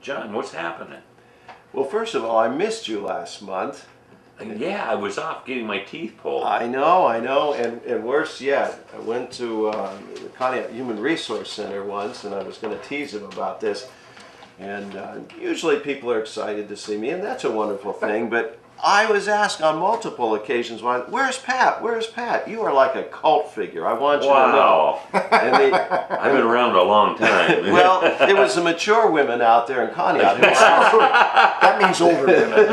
John, what's happening? Well, first of all, I missed you last month. Yeah, I was off getting my teeth pulled. I know, and worse yet, I went to the Conneaut Human Resource Center once, and I was going to tease him about this. And usually people are excited to see me, and that's a wonderful thing, but I was asked on multiple occasions, where's Pat? Where's Pat? You are like a cult figure. I want you to know. And I've been around a long time. well, it was the mature women out there in Conneaut. That means older women.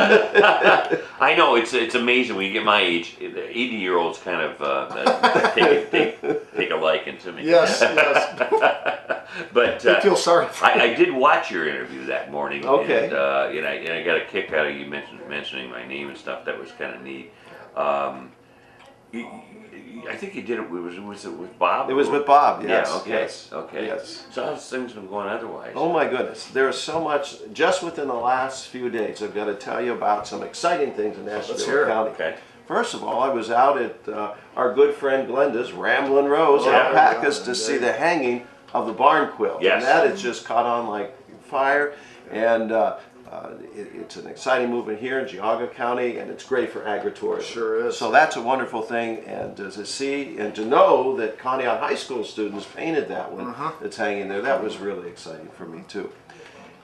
I know, it's amazing when you get my age, the 80-year-olds kind of take a liking to me. Yes, yes. But I feel sorry for you. I did watch your interview that morning. Okay. And I got a kick out of you mentioning my name and stuff. That was kind of neat. I think you did it. Was it with Bob? It was with Bob. Yes. Yeah. Okay. Yes. Okay. Yes. So how's things been going otherwise? Oh my goodness, there's so much just within the last few days. I've got to tell you about some exciting things in Ashtabula County. Okay. First of all, I was out at our good friend Glenda's Ramblin' Rose Alpacas to see the hanging of the barn quilt. Yes. And that has just caught on like fire. And it's an exciting movement here in Geauga County, and it's great for agritourism. Sure is. So that's a wonderful thing, and to see and to know that Conneaut High School students painted that one that's hanging there, that was really exciting for me too.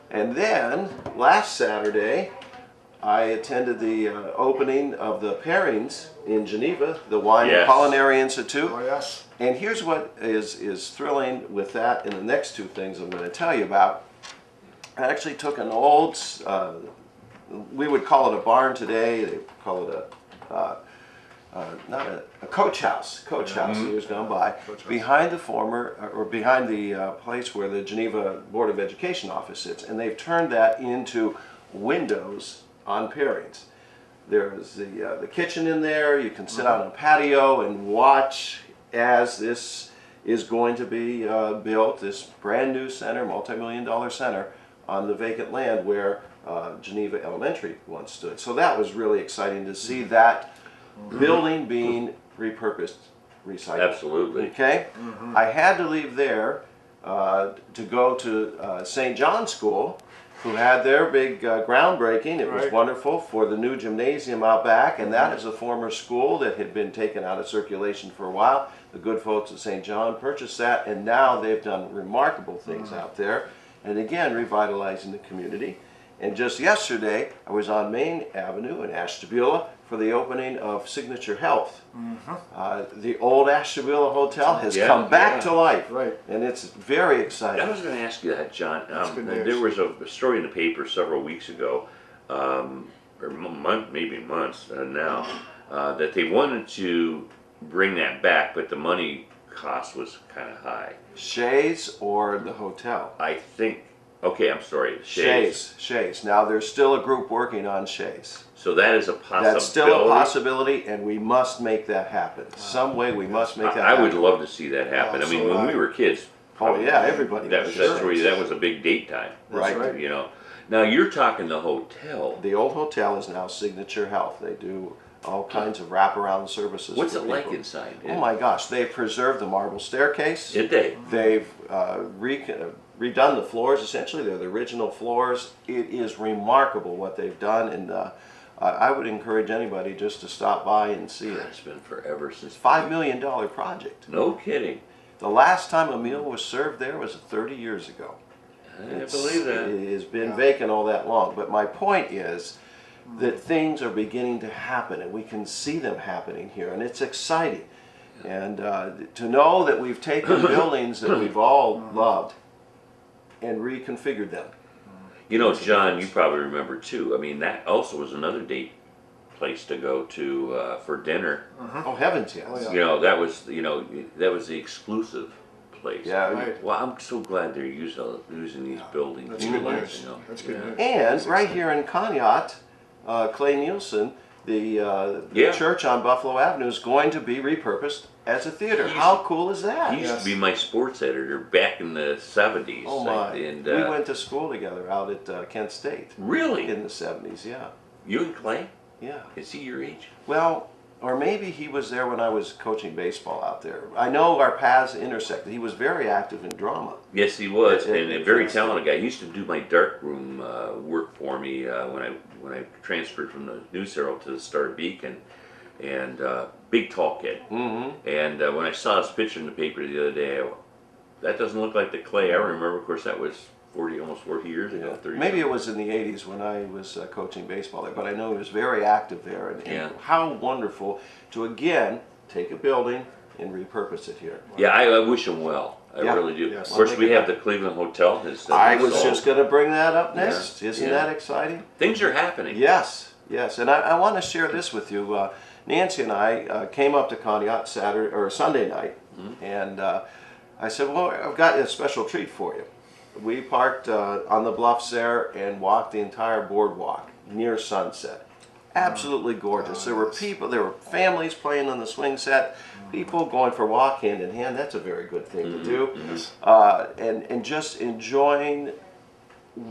And then last Saturday, I attended the opening of the pairings in Geneva, the Wine and Culinary Institute. Oh, yes. And here's what is thrilling with that, and the next two things I'm going to tell you about. I actually took an old, we would call it a barn today, they call it not a coach house years gone by, behind the behind the place where the Geneva Board of Education office sits, and they've turned that into windows on pairings. There's the kitchen in there, you can sit out on a patio and watch as this is going to be built, this brand new center, multi-million-dollar center, on the vacant land where Geneva Elementary once stood. So that was really exciting to see that building being repurposed, recycled. Absolutely. Okay? I had to leave there to go to St. John's School, who had their big groundbreaking. It was wonderful for the new gymnasium out back, and that is a former school that had been taken out of circulation for a while. The good folks at St. John purchased that, and now they've done remarkable things out there. And again, revitalizing the community. And just yesterday, I was on Main Avenue in Ashtabula for the opening of Signature Health. The old Ashtabula Hotel has come back to life, and it's very exciting. I was going to ask you that, John. There was a story in the paper several weeks ago, or maybe months now, that they wanted to bring that back, but the money cost was kind of high. Shays or the hotel? I think, okay, I'm sorry, Shays. Now there's still a group working on Shays. So that is a possibility. That's still a possibility, and we must make that happen. Some way we must make that happen. I would love to see that happen. I mean, when we were kids, everybody. That was a big date time. Right. You know. Now you're talking the hotel. The old hotel is now Signature Health. They do all kinds of wraparound services. What's it like inside? Oh my gosh, they've preserved the marble staircase. Did they? They've redone the floors, essentially. They're the original floors. It is remarkable what they've done, and I would encourage anybody just to stop by and see it. It's been forever since. $5 million project. No kidding. The last time a meal was served there was 30 years ago. I believe that. It has been vacant all that long, but my point is that things are beginning to happen, and we can see them happening here, and it's exciting. And to know that we've taken buildings that we've all loved and reconfigured them. You know, John, you probably remember too. I mean, that also was another date place to go to for dinner. Oh heavens, yes. Oh, yeah. You know, that was the exclusive place. Yeah. Well, I'm so glad they're using these buildings. That's good news. That's good news. And right here in Conneaut, Clay Nielsen, the church on Buffalo Avenue is going to be repurposed as a theater. How cool is that? He used to be my sports editor back in the 70s. Oh my. And, we went to school together out at Kent State. Really? In the 70s, yeah. You and Clay? Yeah. Is he your age? Well, or maybe he was there when I was coaching baseball out there. I know our paths intersected. He was very active in drama. Yes, he was, At and a very Penn State. talented guy. He used to do my darkroom work for me when I transferred from the News Herald to the Star Beacon, and big tall kid. Mm-hmm. And when I saw his picture in the paper the other day, that doesn't look like the Clay I remember. Of course, that was almost 40 years ago. 30 Maybe it was in the 80s when I was coaching baseball there, but I know he was very active there. And how wonderful to, again, take a building and repurpose it here. Yeah, I wish him well. I really do. Yes. Of course, we have the Cleveland Hotel. I was just going to bring that up next. Yeah. Isn't that exciting? Things are happening. Yes, yes. And I want to share this with you. Nancy and I came up to Conneaut Sunday night, and I said, well, I've got a special treat for you. We parked on the bluffs there and walked the entire boardwalk near sunset. Absolutely gorgeous. There were people, there were families playing on the swing set, people going for a walk hand in hand. That's a very good thing to do. And just enjoying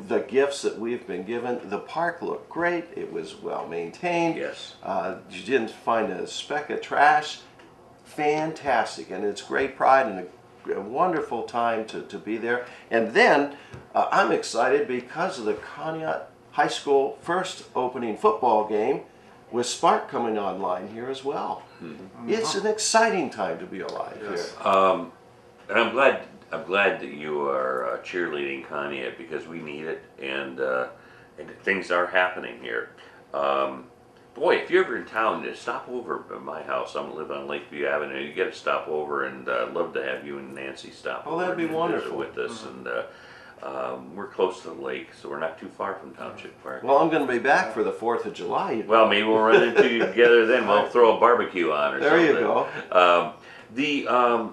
the gifts that we've been given. The park looked great. It was well maintained. Yes. You didn't find a speck of trash. Fantastic. And it's great pride and a wonderful time to be there. And then I'm excited because of the Conneaut High School first opening football game with Spark coming online here as well. It's an exciting time to be alive here. And I'm glad that you are cheerleading Conneaut because we need it, and things are happening here. Boy, if you're ever in town, just stop over at my house. I live on Lakeview Avenue. You got to stop over, and I'd love to have you and Nancy stop over. Oh, that'd be and wonderful. visit with us. And we're close to the lake, so we're not too far from Township Park. Well, I'm going to be back for the 4th of July. Well, maybe we'll run into you together then. We'll throw a barbecue on or There something. you go.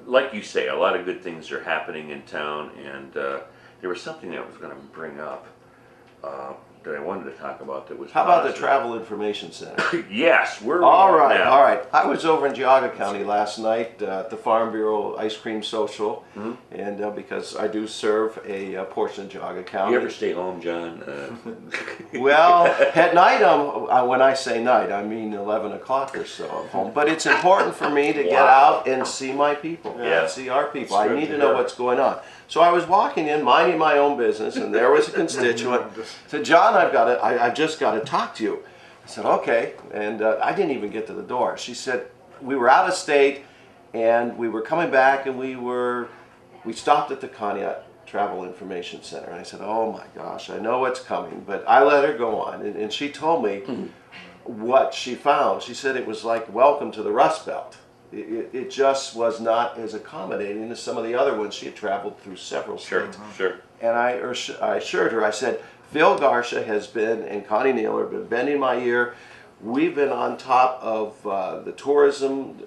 Like you say, a lot of good things are happening in town, and there was something that I was going to bring up that I wanted to talk about that was How about the positive. Travel Information Center? Yes, we're All right, now. all right. I was over in Geauga County last night at the Farm Bureau Ice Cream Social, and because I do serve a portion of Geauga County. You ever stay home, John? Well, at night, when I say night, I mean 11 o'clock or so I'm home. But it's important for me to get out and see my people, see our people. I need to know what's going on. So I was walking in, minding my own business, and there was a constituent. Said, John, I've just got to talk to you. I said, okay. And I didn't even get to the door. She said, we were out of state, and we were coming back, and we stopped at the Conneaut Travel Information Center. And I said, oh my gosh, I know what's coming. But I let her go on, and she told me what she found. She said it was like welcome to the Rust Belt. It just was not as accommodating as some of the other ones. She had traveled through several states. Sure. And I assured her, I said, Phil Garcia has been, and Connie Naylor have been bending my ear. We've been on top of the Tourism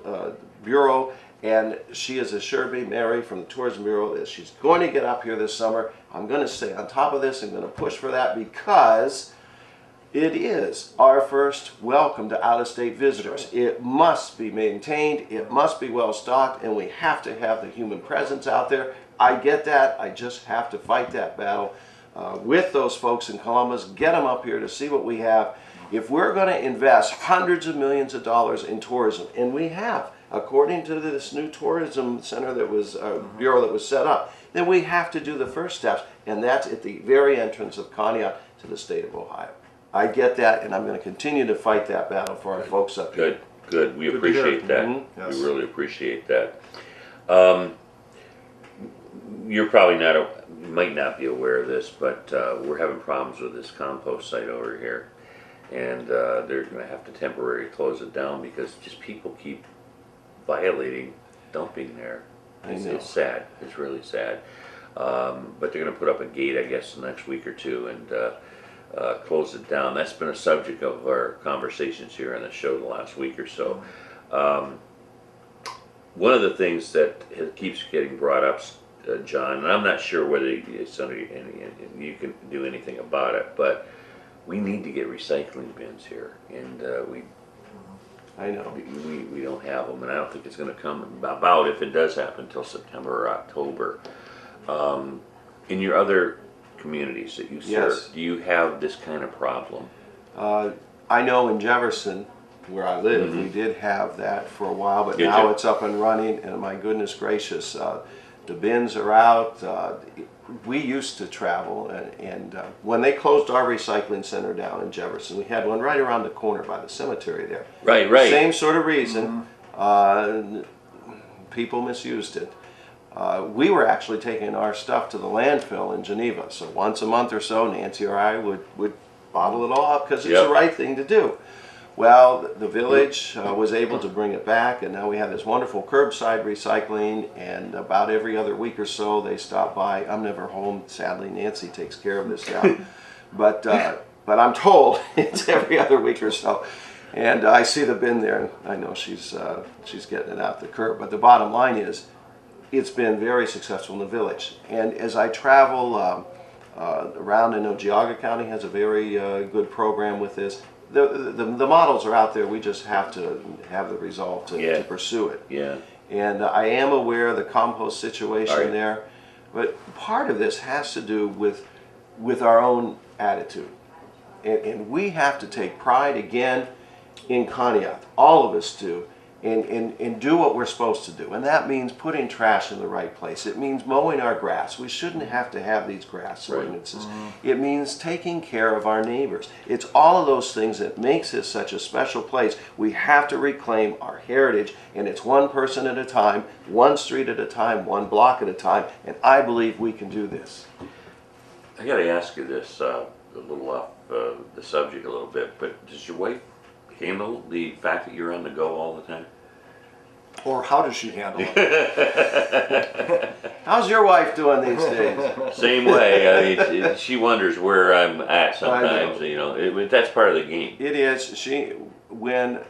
Bureau, and she has assured me, Mary from the Tourism Bureau, that she's going to get up here this summer. I'm going to stay on top of this. I'm going to push for that because it is our first welcome to out-of-state visitors. It must be maintained, it must be well-stocked, and we have to have the human presence out there. I get that. I just have to fight that battle with those folks in Columbus, get them up here to see what we have. If we're going to invest hundreds of millions of dollars in tourism, and we have, according to this new tourism center that was, bureau that was set up, then we have to do the first steps, and that's at the very entrance of Conneaut to the state of Ohio. I get that, and I'm going to continue to fight that battle for our folks up here. Good. We appreciate that. Yes. We really appreciate that. You're probably you might not be aware of this, but we're having problems with this compost site over here, and they're going to have to temporarily close it down because just people keep violating dumping there. It's sad. It's really sad. But they're going to put up a gate, I guess, the next week or two, and close it down. That's been a subject of our conversations here on the show the last week or so. One of the things that keeps getting brought up, John, and I'm not sure whether it's you can do anything about it, but we need to get recycling bins here, and I know. we don't have them, and I don't think it's going to come about, if it does happen, until September or October. In your other communities that you serve, do you have this kind of problem? I I know in Jefferson, where I live, we did have that for a while, but Did now you? it's up and running, and my goodness gracious, the bins are out. We used to travel, and when they closed our recycling center down in Jefferson, we had one right around the corner by the cemetery there. Right, right. Same sort of reason. People misused it. We were actually taking our stuff to the landfill in Geneva. So once a month or so, Nancy or I would bottle it all up because it's Yep. the right thing to do. Well, the village was able to bring it back, and now we have this wonderful curbside recycling, and about every other week or so they stop by. I'm never home, sadly. Nancy takes care of this now. But I'm told it's every other week or so. And I see the bin there, and I know she's getting it out the curb. But the bottom line is, it's been very successful in the village. And as I travel around, I know Geauga County has a very good program with this. The models are out there. We just have to have the resolve to pursue it. Yeah. And I am aware of the compost situation Right. there. But part of this has to do with our own attitude. And we have to take pride again in Conneaut. All of us do. And do what we're supposed to do. And that means putting trash in the right place. It means mowing our grass. We shouldn't have to have these grass ordinances. It means taking care of our neighbors. It's all of those things that makes this such a special place. We have to reclaim our heritage, and it's one person at a time, one street at a time, one block at a time, and I believe we can do this. I got to ask you this, a little off the subject a little bit, but does your wife handle the fact that you're on the go all the time? Or how does she handle it? How's your wife doing these days? Same way. I mean, she wonders where I'm at sometimes. know. You know, that's part of the game. It is. When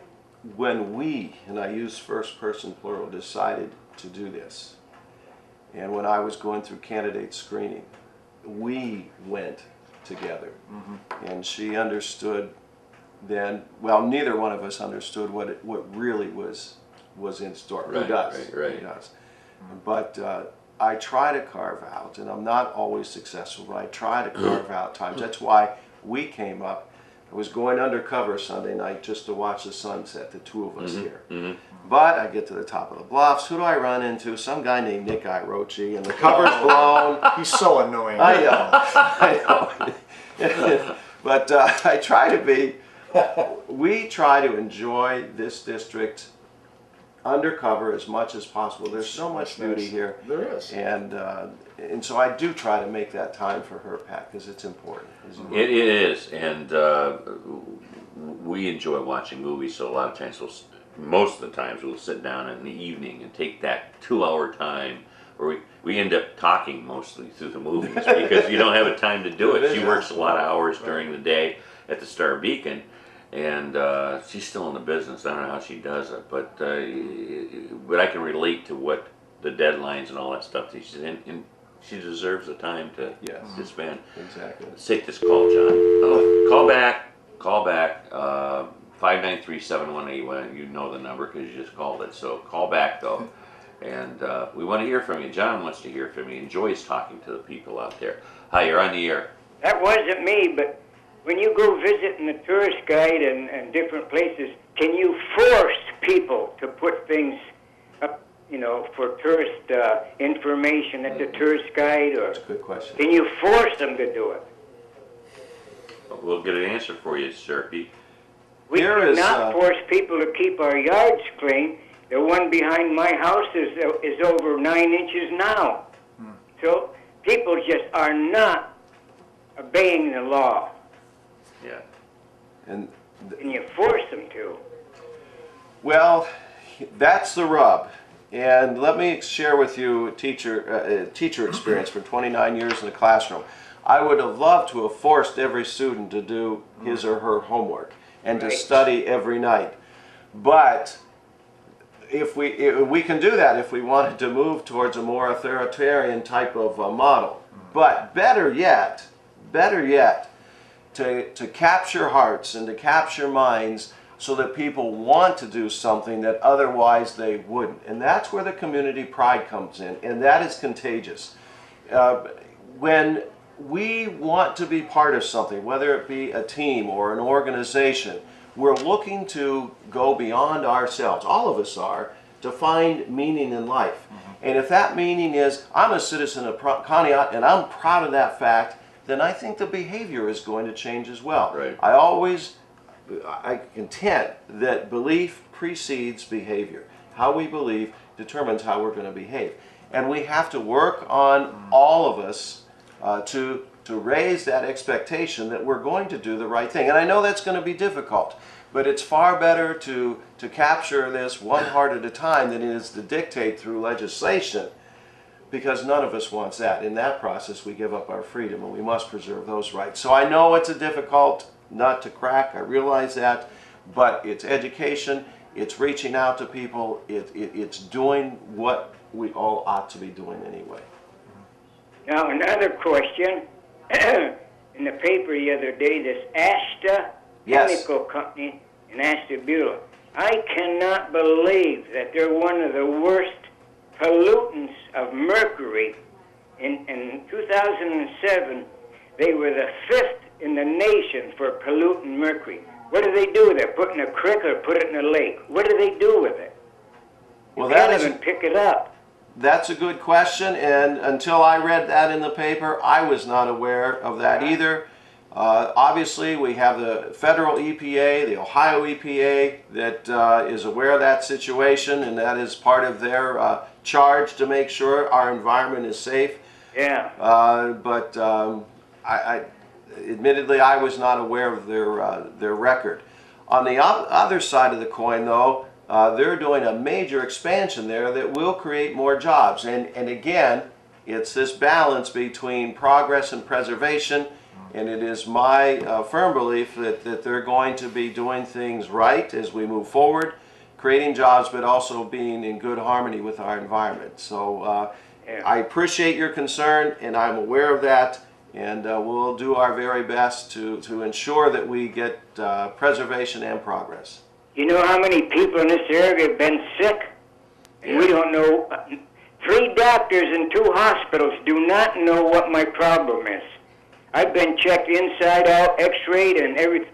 we, and I use first person plural, decided to do this, and when I was going through candidate screening, we went together, and she understood then. Well, neither one of us understood what really was in store. Who Right, does? right, right. Who does? But I try to carve out, and I'm not always successful, but I try to carve out times. That's why we came up. I was going undercover Sunday night just to watch the sunset, the two of us here. But I get to the top of the bluffs. Who do I run into? Some guy named Nick Irochi, and the cover's blown. He's so annoying. I know. But I try to be, we try to enjoy this district undercover as much as possible. There's so much beauty here. There is. And so I do try to make that time for her, Pat, because it's important. It is, and we enjoy watching movies. So a lot of times, most of the times, we'll sit down in the evening and take that 2-hour time, where we end up talking mostly through the movies because you don't have a time to do it. She works a lot of hours during the day at the Star Beacon, and she's still in the business. I don't know how she does it, but I can relate to what the deadlines and all that stuff that she's in. And she deserves the time to spend. Exactly. Let's take this call, John. Call back. 593-7181. You know the number because you just called it. So call back though, and we want to hear from you. John wants to hear from you. Enjoys talking to the people out there. Hi, you're on the air. That wasn't me, but when you go visiting a tourist guide and different places, can you force people to put things up, for tourist information at the tourist guide? Or That's a good question. can you force them to do it? We'll get an answer for you, sir. We Here is, cannot force people to keep our yards clean. The one behind my house is over 9 inches now. So people just are not obeying the law. Yeah. And Can you force them to? well, that's the rub. And let me share with you a teacher experience for 29 years in the classroom. I would have loved to have forced every student to do his or her homework and to Right. study every night. But if we can do that if we wanted to move towards a more authoritarian type of model. But better yet, to capture hearts and to capture minds so that people want to do something that otherwise they wouldn't. And that's where the community pride comes in, and that is contagious. When we want to be part of something, whether it be a team or an organization, we're looking to go beyond ourselves, all of us are, to find meaning in life. And if that meaning is, I'm a citizen of Conneaut and I'm proud of that fact, then I think the behavior is going to change as well. Right. I contend that belief precedes behavior. How we believe determines how we're going to behave. And we have to work on, all of us, to raise that expectation that we're going to do the right thing. And I know that's going to be difficult, but it's far better to capture this one heart at a time than it is to dictate through legislation, because none of us wants that. In that process, we give up our freedom, and we must preserve those rights. So I know it's a difficult nut to crack, I realize that, but it's education, it's reaching out to people, it's doing what we all ought to be doing anyway. Now, another question. In the paper the other day, this Asta Chemical Company in Ashtabula. I cannot believe that they're one of the worst pollutants of mercury. In 2007, they were the 5th in the nation for polluting mercury. What do they do with it? Put it in a creek or put it in a lake? What do they do with it? Well, they can't even pick it up. That's a good question, and until I read that in the paper, I was not aware of that either. Obviously, we have the federal EPA, the Ohio EPA, that is aware of that situation, and that is part of their charge to make sure our environment is safe. Yeah. But admittedly, I was not aware of their record. On the other side of the coin, though, they're doing a major expansion there that will create more jobs. And again, it's this balance between progress and preservation. And it is my firm belief that they're going to be doing things right as we move forward, creating jobs, but also being in good harmony with our environment. So I appreciate your concern, and I'm aware of that. And we'll do our very best to ensure that we get preservation and progress. You know how many people in this area have been sick? And we don't know. 3 doctors and 2 hospitals do not know what my problem is. I've been checked inside out, x-rayed, and and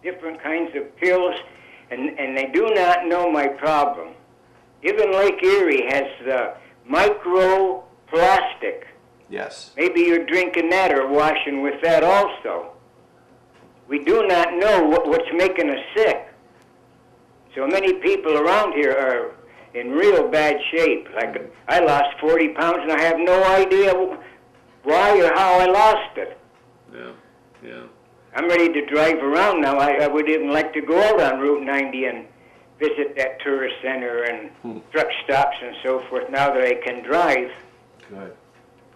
different kinds of pills, and they do not know my problem. Even Lake Erie has the microplastic. Yes. Maybe you're drinking that or washing with that also. We do not know what's making us sick. So many people around here are in real bad shape. Like, I lost 40 pounds and I have no idea why or how I lost it. Yeah, yeah. I'm ready to drive around now. I would even like to go out on Route 90 and visit that tourist center and truck stops and so forth now that I can drive. Good.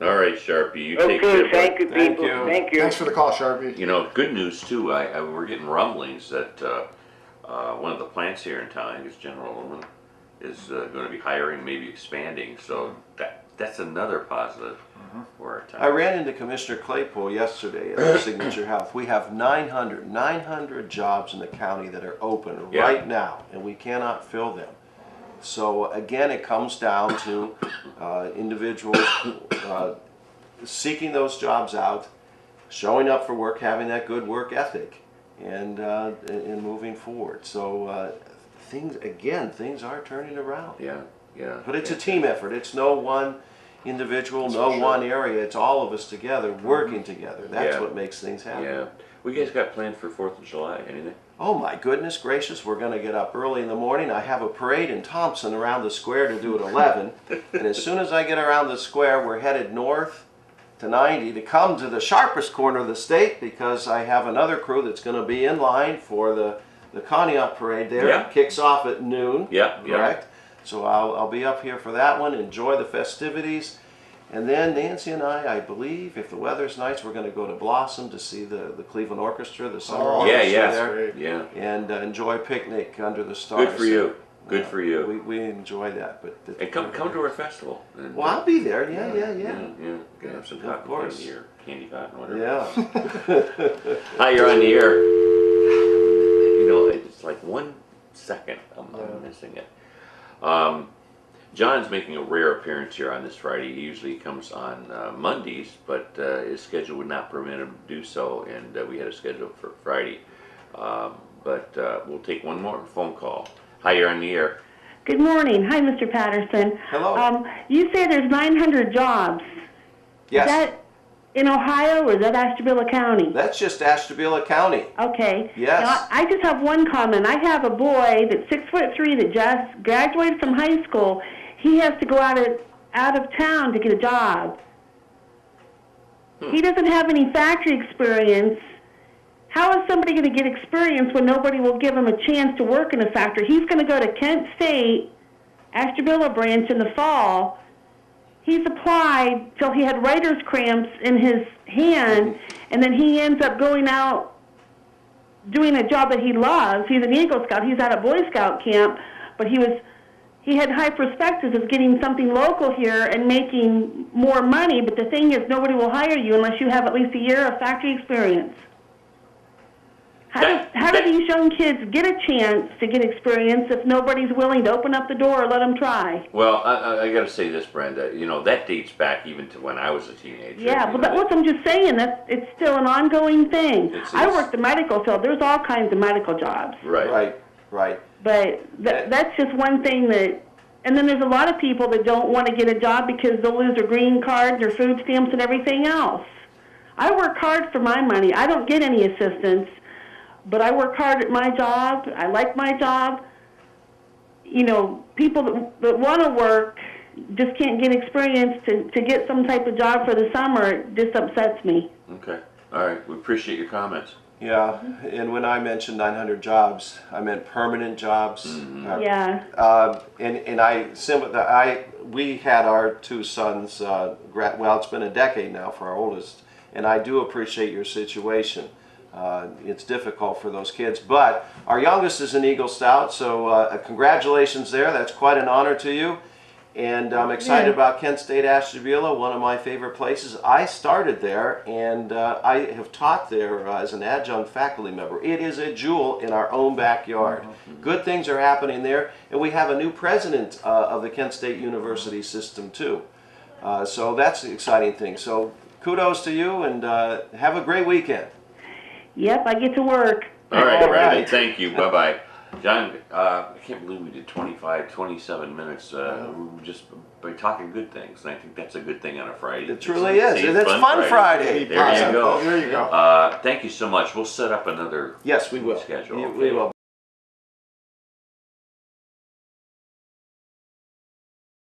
All right, Sharpie, you take care. Okay, thank you, people. Thank you. Thanks for the call, Sharpie. You know, good news too. We're getting rumblings that one of the plants here in town, I think it's General Aluminum, is going to be hiring, maybe expanding. So that's another positive for our town. I ran into Commissioner Claypool yesterday at Signature Health. We have 900 jobs in the county that are open right now, and we cannot fill them. So again, it comes down to individuals seeking those jobs out, showing up for work, having that good work ethic, and moving forward. So things are turning around. Yeah, yeah. But it's a team effort. It's no one individual, no one area. It's all of us together, working together. That's what makes things happen. Yeah. What you guys got planned for 4th of July? Anything? Oh my goodness gracious, we're going to get up early in the morning. I have a parade in Thompson around the square to do at 11. And as soon as I get around the square, we're headed north to 90 to come to the sharpest corner of the state, because I have another crew that's going to be in line for the Conneaut parade there. Yeah. It kicks off at noon, Yeah, correct? So I'll be up here for that one, enjoy the festivities. And then Nancy and I believe, if the weather's nice, we're going to go to Blossom to see the Cleveland Orchestra, the summer orchestra there, yeah. and enjoy a picnic under the stars. Good for you. Good for you. We enjoy that. And come to our festival. And, well, I'll be there. Yeah. Gonna have some Of course. candy or candy cotton, whatever. Yeah. Hi, you're on the air. You know, it's like 1 second I'm missing it. John's making a rare appearance here on this Friday. He usually comes on Mondays, but his schedule would not permit him to do so, and we had a schedule for Friday. But we'll take one more phone call. Hi, you're on the air. Good morning. Hi, Mr. Patterson. Hello. You say there's 900 jobs. Yes. Is that in Ohio or is that Ashtabula County? That's just Ashtabula County. Okay. Yes. Now, I just have one comment. I have a boy that's 6'3" that just graduated from high school. He has to go out of town to get a job. He doesn't have any factory experience. How is somebody going to get experience when nobody will give him a chance to work in a factory? He's going to go to Kent State, Ashtabula branch in the fall. He's applied till he had writer's cramps in his hand, and then he ends up going out doing a job that he loves. He's an Eagle Scout. He's at a Boy Scout camp, but he had high perspectives of getting something local here and making more money, but the thing is nobody will hire you unless you have at least a year of factory experience. How do these young kids get a chance to get experience if nobody's willing to open up the door or let them try? Well, I got to say this, Brenda. You know, that dates back even to when I was a teenager. Yeah, but what I'm just saying, that it's still an ongoing thing. I work the medical field. There's all kinds of medical jobs. Right. But that's just one thing that, and then there's a lot of people that don't want to get a job because they'll lose their green card, their food stamps, and everything else. I work hard for my money. I don't get any assistance. But I work hard at my job. I like my job. You know, people that want to work just can't get experience to get some type of job for the summer. It just upsets me. Okay. All right. We appreciate your comments. Yeah, and when I mentioned 900 jobs, I meant permanent jobs. Yeah. We had our two sons, well, it's been a decade now for our oldest, and I do appreciate your situation. It's difficult for those kids, but our youngest is an Eagle Scout, so congratulations there. That's quite an honor to you. And I'm excited about Kent State Ashtabula, one of my favorite places. I started there, and I have taught there as an adjunct faculty member. It is a jewel in our own backyard. Good things are happening there, and we have a new president of the Kent State University system too. So that's the exciting thing. So kudos to you, and have a great weekend. Yep, I get to work. All right, Brenda. right. Thank you. Bye-bye. John, I can't believe we did 27 minutes just by talking good things, and I think that's a good thing on a Friday. It truly is, and it's Fun Friday. There you go. There you go. Thank you so much. We'll set up another Yes, we will. schedule. We will.